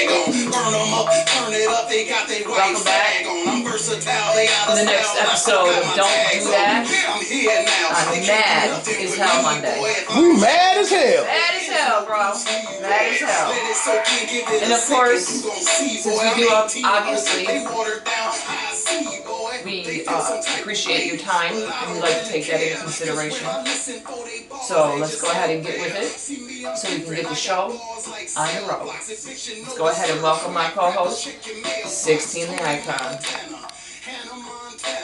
swag on. Burn them up, turn it up, they got their white flag on. I'm versatile, they out of the next episode of Don't Do That I'm here now. on Mad as Hell Monday. We mad as hell. Mad as hell, bro. Mad as hell. And of course, since we do obviously, we appreciate your time and we like to take that into consideration. So let's go ahead and get with it so we can get the show on the road. Let's go ahead and welcome my co-host, 16 the Icon.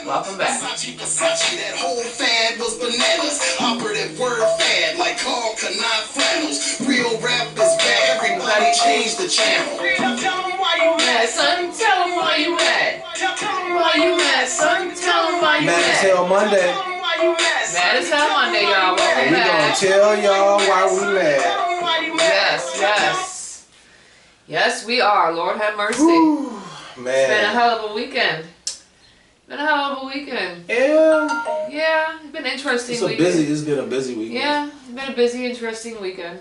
Welcome back. That whole fad was bananas. Operative word fad like Carl Canot flannels. Real rap is back. Everybody changed the channel. Tell them why you mad, son. Tell them why you mad. Tell them why you mad, son. Tell them why you mad. Mad as hell Monday. Mad as hell Monday, y'all. Welcome back. We gonna tell y'all why we mad. Yes, yes. Yes, we are. Lord have mercy. Whew, man. It's been a hell of a weekend. Been a hell of a weekend. Yeah. Yeah, it's been an interesting It's been a busy weekend. Yeah, it's been a busy, interesting weekend.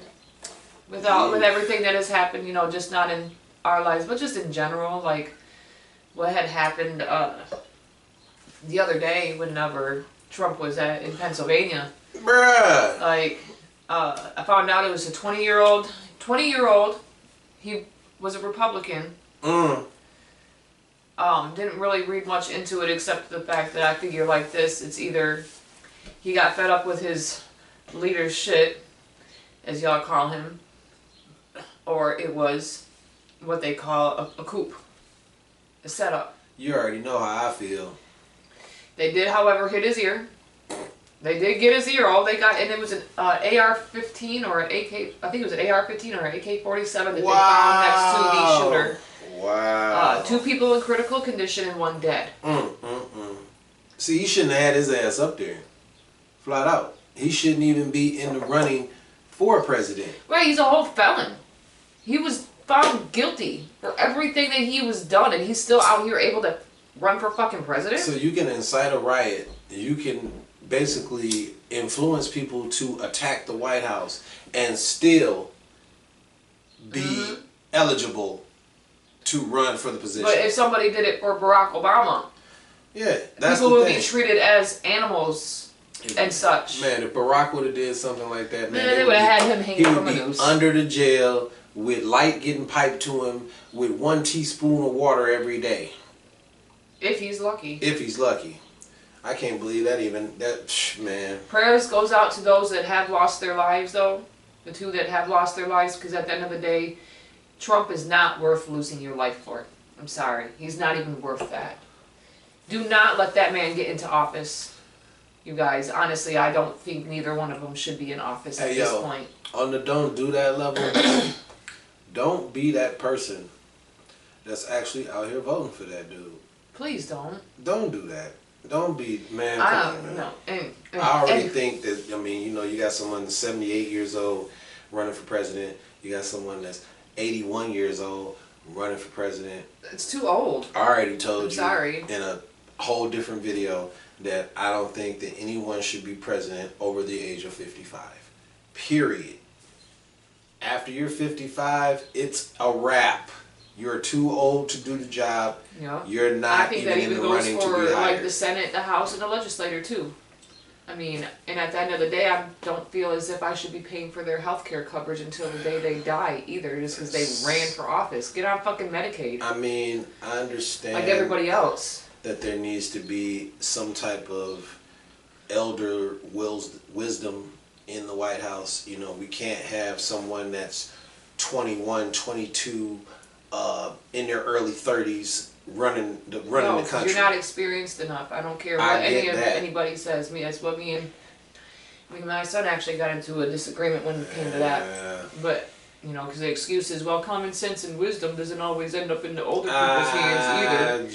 With everything that has happened, you know, just not in our lives, but just in general, like what had happened the other day whenever Trump was in Pennsylvania. Bruh. Like, I found out it was a 20-year-old. He was a Republican. Didn't really read much into it except the fact that I figure like this, it's either he got fed up with his leader's shit, as y'all call him, or it was what they call a coup, a setup. You already know how I feel. They did, however, hit his ear. They did get his ear. All they got, and it was an AR-15 or an AK. I think it was an AR-15 or an AK-47 that they found next to the shooter. Wow. 2 people in critical condition and 1 dead. See, he shouldn't have had his ass up there. Flat out. He shouldn't even be in the running for president. Right, he's a whole felon. He was found guilty for everything that he was done, and he's still out here able to run for fucking president? So you can incite a riot. You can basically influence people to attack the White House and still be eligible to run for the position. But if somebody did it for Barack Obama, yeah, that's people the would thing. be treated as animals and such. Man, if Barack would have did something like that, man, they would have had him hanging from a noose. Under the jail with light getting piped to him with 1 teaspoon of water every day. If he's lucky. If he's lucky. I can't believe that man. Prayers goes out to those that have lost their lives, though. The 2 that have lost their lives, because at the end of the day, Trump is not worth losing your life for. I'm sorry. He's not even worth that. Do not let that man get into office. You guys, honestly, I don't think neither one of them should be in office at this point. On the don't do that level, don't be that person that's actually out here voting for that dude. Please don't. Don't do that. Don't be, man. No. I already think that, I mean, you know, you got someone that's 78 years old running for president. You got someone that's 81 years old running for president. It's too old. I already told you in a whole different video that I don't think that anyone should be president over the age of 55. Period. After you're 55, it's a wrap. You're too old to do the job. Yep. You're not even in the running to be hired. Like the Senate, the House, and the legislature too. I mean, and at the end of the day, I don't feel as if I should be paying for their health care coverage until the day they die either, just because they ran for office. Get on fucking Medicaid. I mean, I understand. Like everybody else. That there needs to be some type of elder wisdom in the White House. You know, we can't have someone that's 21, 22, in their early 30s running the country. You're not experienced enough. I don't care what anybody says. That's what me and my son actually got into a disagreement when it came to that. But you know, because the excuse is, well, common sense and wisdom doesn't always end up in the older people's hands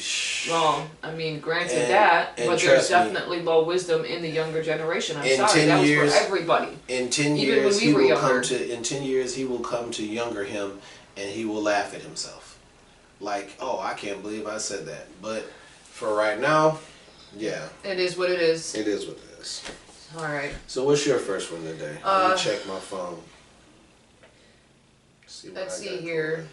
either. Well, I mean, granted but there's definitely low wisdom in the younger generation. I'm sorry, that was for everybody. In 10 even years, when we were younger. In 10 years, he will come to younger him, and he will laugh at himself, like, oh, I can't believe I said that. But for right now, yeah, it is what it is. It is what it is. All right. So what's your first one today? Let me check my phone. Let's see here.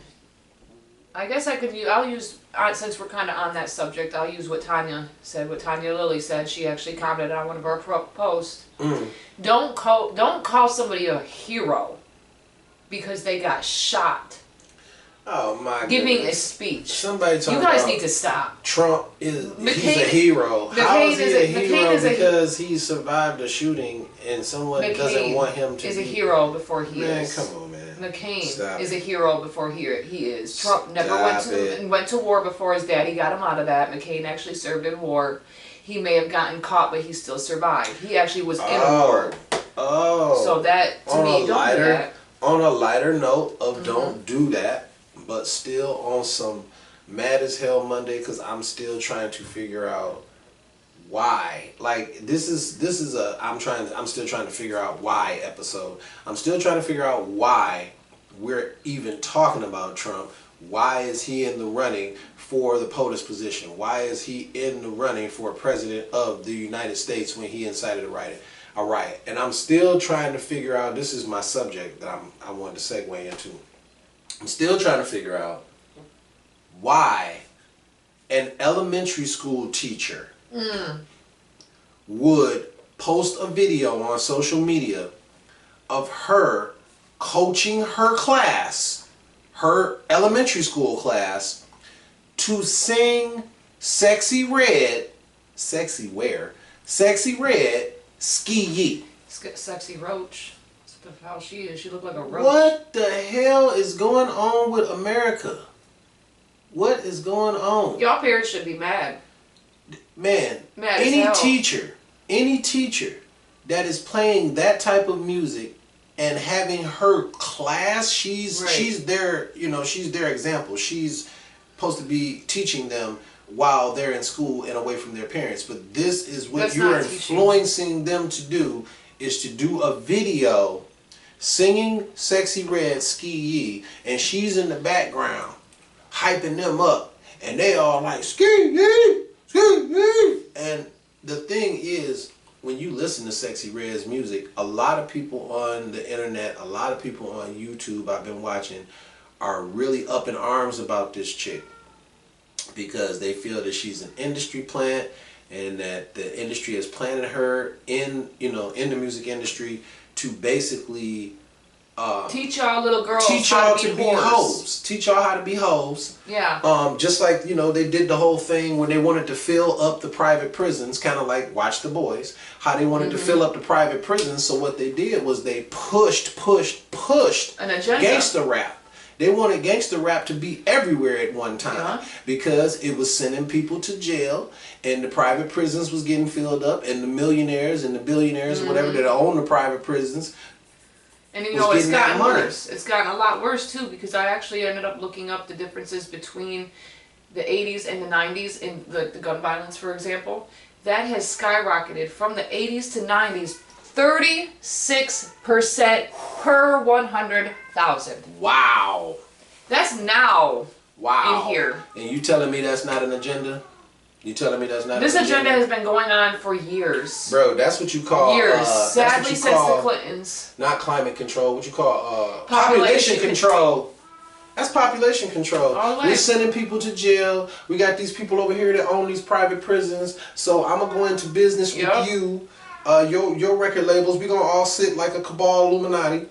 I guess I'll use, since we're kind of on that subject, I'll use what Tanya said, what Tanya Lilly said. She actually commented on one of our posts. Don't call somebody a hero because they got shot. Oh my! Giving goodness. a speech. Somebody talking You guys about need to stop. Trump he's a hero. How is he a hero? Because he survived a shooting and someone doesn't want him to. Is a hero before he is. Man, come on, man. McCain is a hero before he is. Trump never went to war before his daddy got him out of that. McCain actually served in war. He may have gotten caught, but he still survived. He actually was in a war. Oh. So that, to me, don't do that. On a lighter note of don't do that, but still on some mad as hell Monday, because I'm still trying to figure out why. Like this is a I'm still trying to figure out why episode. I'm still trying to figure out why we're even talking about Trump. Why is he in the running for the POTUS position? Why is he in the running for president of the United States when he incited a riot? And I'm still trying to figure out, this is my subject that I wanted to segue into. I'm still trying to figure out why an elementary school teacher would post a video on social media of her coaching her class, her elementary school class, to sing Sexxy Red, Sexxy Red, Ski Yee. Sexy Roach. That's how she is. She looked like a roach. What the hell is going on with America? What is going on? Y'all parents should be mad. Man, mad any teacher that is playing that type of music and having her class, she's their, she's their example. She's supposed to be teaching them while they're in school and away from their parents. But this is what you're influencing them to do, is to do a video singing Sexxy Red, Ski Yee, and she's in the background hyping them up, and they all like, Ski Yee, Ski Yee. And the thing is, when you listen to Sexxy Red's music, a lot of people on the internet, a lot of people on YouTube I've been watching are really up in arms about this chick, because they feel that she's an industry plant and that the industry has planted her in the music industry to basically teach y'all little girls teach y'all to be hoes. Teach y'all how to be hoes. Yeah. Just like, they did the whole thing when they wanted to fill up the private prisons, kind of like Watch the Boys, how they wanted to fill up the private prisons. So what they did was they pushed an agenda. Gangsta rap. They wanted gangsta rap to be everywhere at one time because it was sending people to jail, and the private prisons was getting filled up, and the millionaires and the billionaires or whatever that own the private prisons. And it's gotten worse. It's gotten a lot worse too, because I actually ended up looking up the differences between the 80s and the 90s in the gun violence, for example. That has skyrocketed from the 80s to 90s, 36% per 100,000. Wow. That's now in here. And you telling me that's not an agenda? You telling me that's not this agenda has been going on for years. Bro, that's what you call years. Sadly, since the Clintons. Not climate control. What you call population control. That's population control. We're sending people to jail. We got these people over here that own these private prisons. So I'm gonna go into business with you. Your record labels. We're gonna all sit like a cabal Illuminati.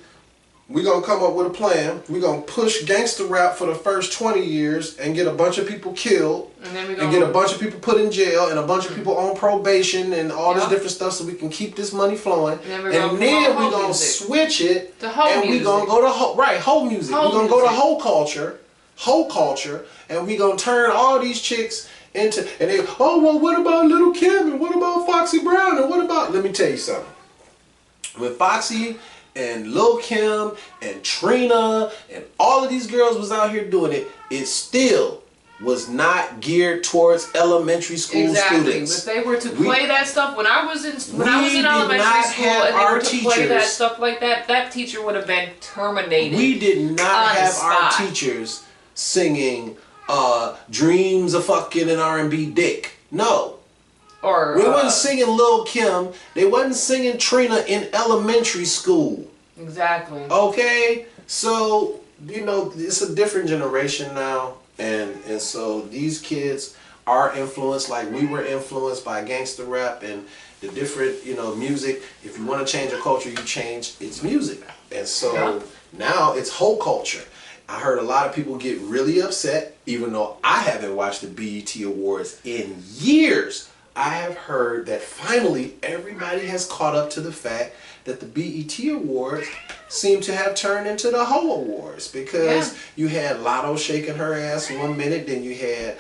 We're going to come up with a plan. We're going to push gangster rap for the first 20 years and get a bunch of people killed. And get a bunch of people put in jail and a bunch of people on probation and all this different stuff so we can keep this money flowing. And then we're going to switch it to Hoe and we're going to go to Hoe music. We're going to go to Hoe Culture, and we're going to turn all these chicks into, and they, what about Little Kim, and what about Foxy Brown, and what about, let me tell you something. With Foxy and Lil Kim and Trina and all of these girls was out here doing it, it still was not geared towards elementary school students. If they were to play that stuff when I was in elementary school and they were to play that stuff like that, that teacher would have been terminated. We did not have our teachers singing Dreams of Fucking an R&B Dick. No. Or we wasn't singing Lil Kim. They wasn't singing Trina in elementary school. Exactly. Okay? So, it's a different generation now. And so these kids are influenced like we were influenced by gangster rap and the different, you know, music. If you want to change a culture, you change its music. And so now it's Hoe Culture. I heard a lot of people get really upset, even though I haven't watched the BET Awards in years. I have heard that finally everybody has caught up to the fact that the BET Awards seem to have turned into the Hoe Awards, because you had Lotto shaking her ass one minute, then you had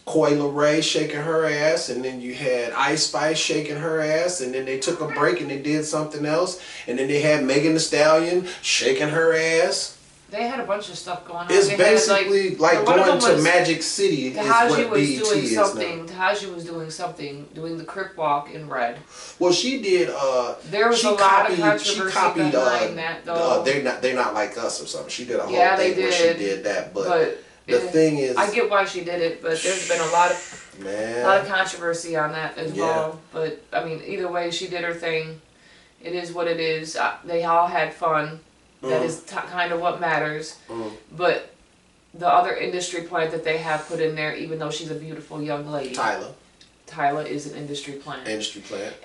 Coi Leray shaking her ass, and then you had Ice Spice shaking her ass, and then they took a break and they did something else, and then they had Megan Thee Stallion shaking her ass. They had a bunch of stuff going on. It's they basically had, like going to Magic City is what BET is now. Tahaji was doing something, doing the Crip Walk in Red. Well, she did. There was a lot of controversy behind that, though. They're not like us or something. She did a whole thing where she did that, but the thing is, I get why she did it, but there's been a lot of controversy on that as well. But I mean, either way, she did her thing. It is what it is. They all had fun. That is kind of what matters. But the other industry plant that they have put in there, even though she's a beautiful young lady, Tyla is an industry plant.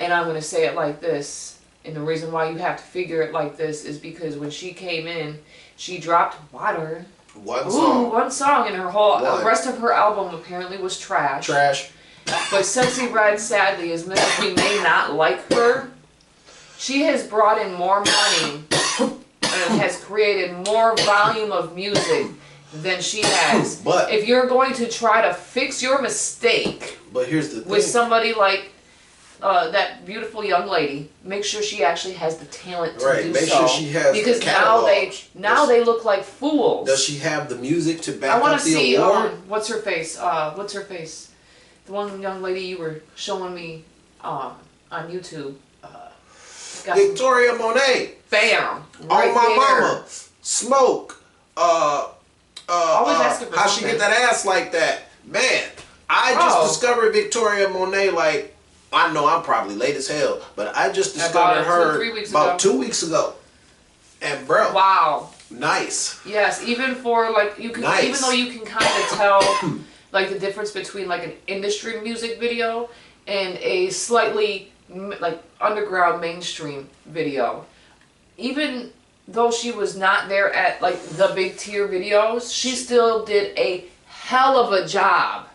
And I'm going to say it like this, and the reason why you have to figure it like this is because when she came in, she dropped Water. One song, and her whole the rest of her album apparently was trash. But Sexxy Red, sadly, as much as we may not like her, she has brought in more money and has created more volume of music than she has. But if you're going to try to fix your mistake, here's the thing, with somebody like that beautiful young lady, make sure she actually has the talent to do make so. sure she has because the now they look like fools. Does she have the music to back I want up to the see award? what's her face? What's her face? The one young lady you were showing me on YouTube. Victoria Monet. Bam. Right my mama. Smoke. Always ask her for how she something. get that ass like that? Man, I just discovered Victoria Monet, like, I know I'm probably late as hell, but I just discovered her about 2 weeks ago. And bro. Wow. Nice. Yes, even for like you can even though you can kind of tell like the difference between like an industry music video and a slightly like underground mainstream video. Even though she was not there at like the big tier videos, she still did a hell of a job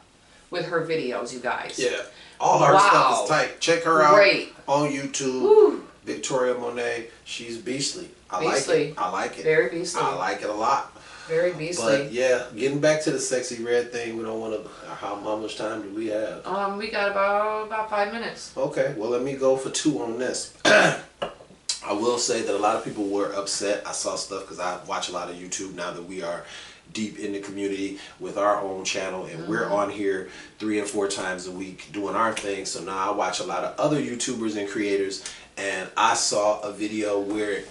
with her videos, you guys. Yeah. All her stuff is tight. Check her out on YouTube. Woo. Victoria Monet. She's beastly. I like it. Very beastly. I like it a lot. Very beastly. But yeah, getting back to the Sexxy Red thing, we don't want to. How much time do we have? We got about 5 minutes. Okay, well let me go for 2 on this. I will say that a lot of people were upset. I saw stuff because I watch a lot of YouTube now that we are deep in the community with our own channel, and we're on here 3 and 4 times a week doing our thing. So now I watch a lot of other YouTubers and creators, and I saw a video where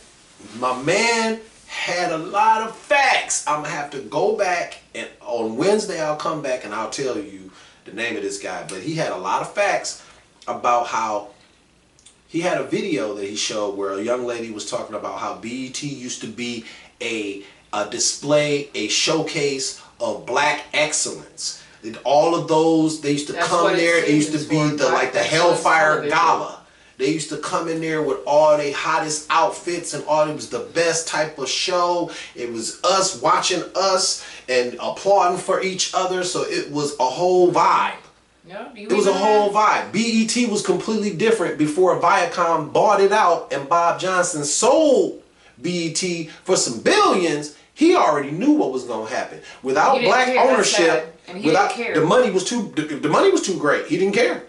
my man had a lot of facts. I'm gonna have to go back, and on Wednesday I'll come back and I'll tell you the name of this guy. But he had a lot of facts about how he had a video that he showed where a young lady was talking about how BET used to be a display, a showcase of black excellence. And all of those, they used to come there. It used to be the Hellfire Gala. They used to come in there with all their hottest outfits, and all it was the best type of show. It was us watching us and applauding for each other. So it was a whole vibe. Yeah, it was a whole vibe. BET was completely different before Viacom bought it out and Bob Johnson sold BET for some billions. He already knew what was going to happen. Without black ownership, the money was too great. He didn't care.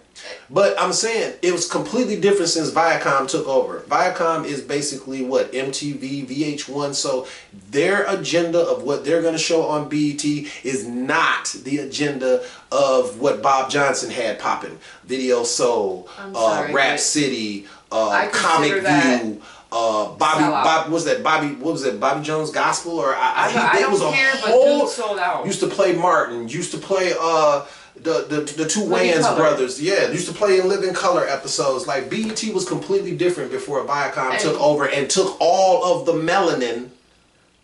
But I'm saying it was completely different since Viacom took over. Viacom is basically what? MTV, VH1. So their agenda of what they're going to show on BET is not the agenda of what Bob Johnson had popping. Video Soul, Rap City, Comic View. Bobby Jones Gospel, or I don't care, but Dooo sold out. Used to play Martin, used to play the two Wayans brothers, used to play in Living Color episodes. Like BET was completely different before Viacom took over and took all of the melanin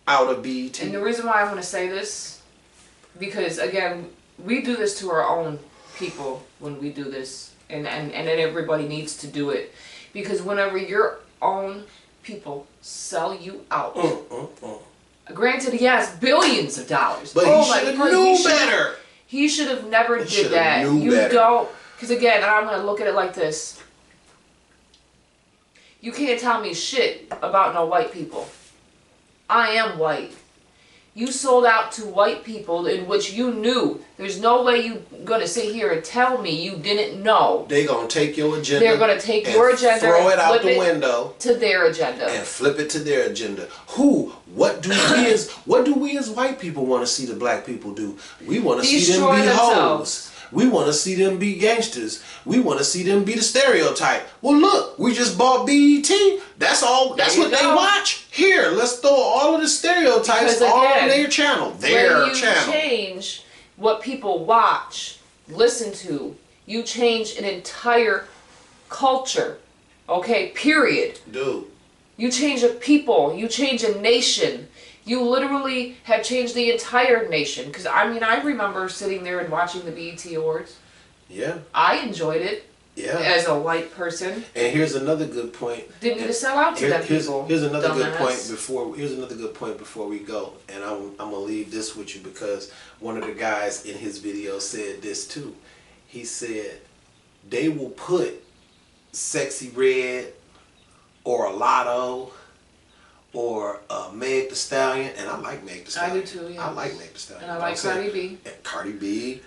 out of BET. And the reason why I'm going to say this because again, we do this to our own people when we do this, and everybody needs to do it, because whenever your own people sell you out, granted, he has billions of dollars, but he should have knew better. He should have never did that. You don't, because again, I'm gonna look at it like this. You can't tell me shit about no white people. I am white. You sold out to white people in which you knew. There's no way you gonna sit here and tell me you didn't know. They gonna take your agenda. They're gonna take your agenda, throw it out the window to their agenda, and flip it to their agenda. What do we as white people want to see the black people do? We want to see them be hoes. We want to see them be gangsters. We want to see them be the stereotype. Well, look, we just bought BET. That's all. That's what they watch. Here, let's throw all of the stereotypes on their channel. Their channel. When you change what people watch, listen to, you change an entire culture. Okay, period. Dude. You change a people. You change a nation. You literally have changed the entire nation. Because, I mean, I remember sitting there and watching the BET Awards. Yeah. I enjoyed it. Yeah. As a white person. And here's another good point. Didn't need to sell out to them people. Here's another good point before we go. And I'm gonna leave this with you, because one of the guys in his video said this too. He said they will put Sexxy Red or a Lotto or Meg Thee Stallion, and I like Meg Thee Stallion. I do too, yeah. I like Meg Thee Stallion. And I like Cardi B. And Cardi B,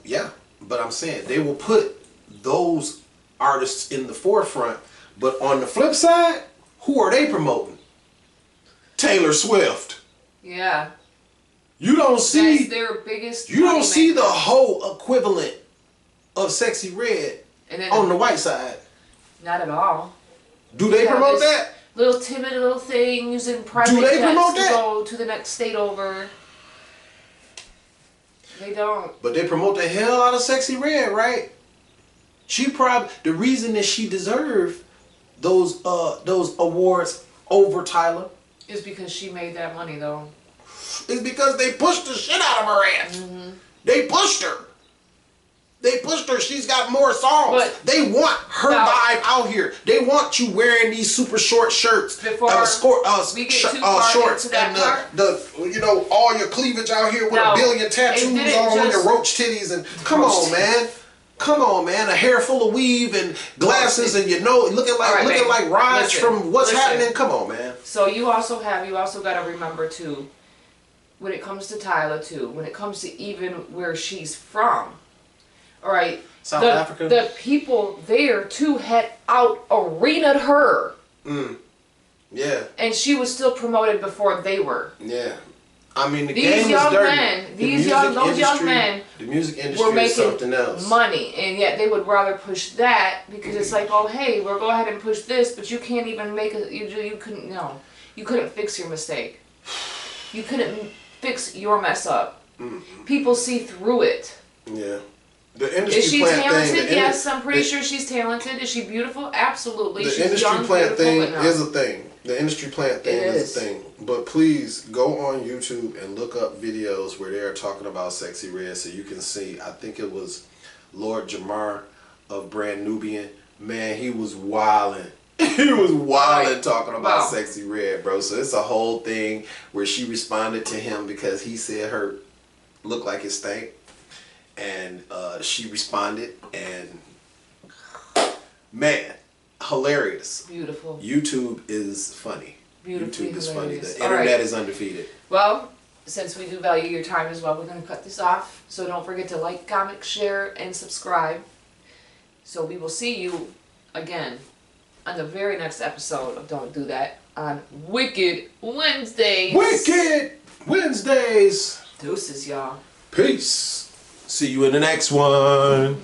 yeah. But I'm saying they will put those artists in the forefront, but on the flip side, who are they promoting? Taylor Swift. Yeah. You don't see. That's their biggest. You don't see the whole equivalent of Sexxy Red on the white side. Not at all. Do they promote that? Little timid little thing using private jets to go to the next state over. They don't. But they promote the hell out of Sexxy Red, right? The reason that she deserved those awards over Tyler is because she made that money, though. It's because they pushed the shit out of her ass. Mm-hmm. They pushed her. She's got more songs. But they want her vibe out here. They want you wearing these super short shirts, shorts, and the all your cleavage out here with a billion tattoos on your roach titties, and come on, man, a hair full of weave and glasses, and looking like Raj from What's Happening. Come on, man. So you also got to remember too, when it comes to Tyler too, when it comes to even where she's from. All right, South Africa. The people there too had out-arena'd her. Yeah. And she was still promoted before they were. Yeah. I mean, these young men, the music industry were making something else. Money, and yet they would rather push that because it's like, oh hey, we'll go ahead and push this, but you can't even make you couldn't fix your mistake. You couldn't fix your mess up. Mm-hmm. People see through it. Yeah. The industry is she plant talented? Thing, yes, I'm pretty sure she's talented. Is she beautiful? Absolutely. The industry plant thing is a thing. The industry plant thing is a thing. But please go on YouTube and look up videos where they're talking about Sexxy Red so you can see. I think it was Lord Jamar of Brand Nubian. Man, he was wilding. He was wilding talking about Sexxy Red, bro. So it's a whole thing where she responded to him because he said her looked like it stank. And she responded, and man, hilarious. Beautiful. YouTube is funny. Beautifully YouTube is hilarious. funny. The internet is undefeated. Well, since we do value your time as well, we're going to cut this off. So don't forget to like, comment, share, and subscribe. So we will see you again on the very next episode of Don't Do That on Wicked Wednesdays. Wicked Wednesdays. Deuces, y'all. Peace. See you in the next one.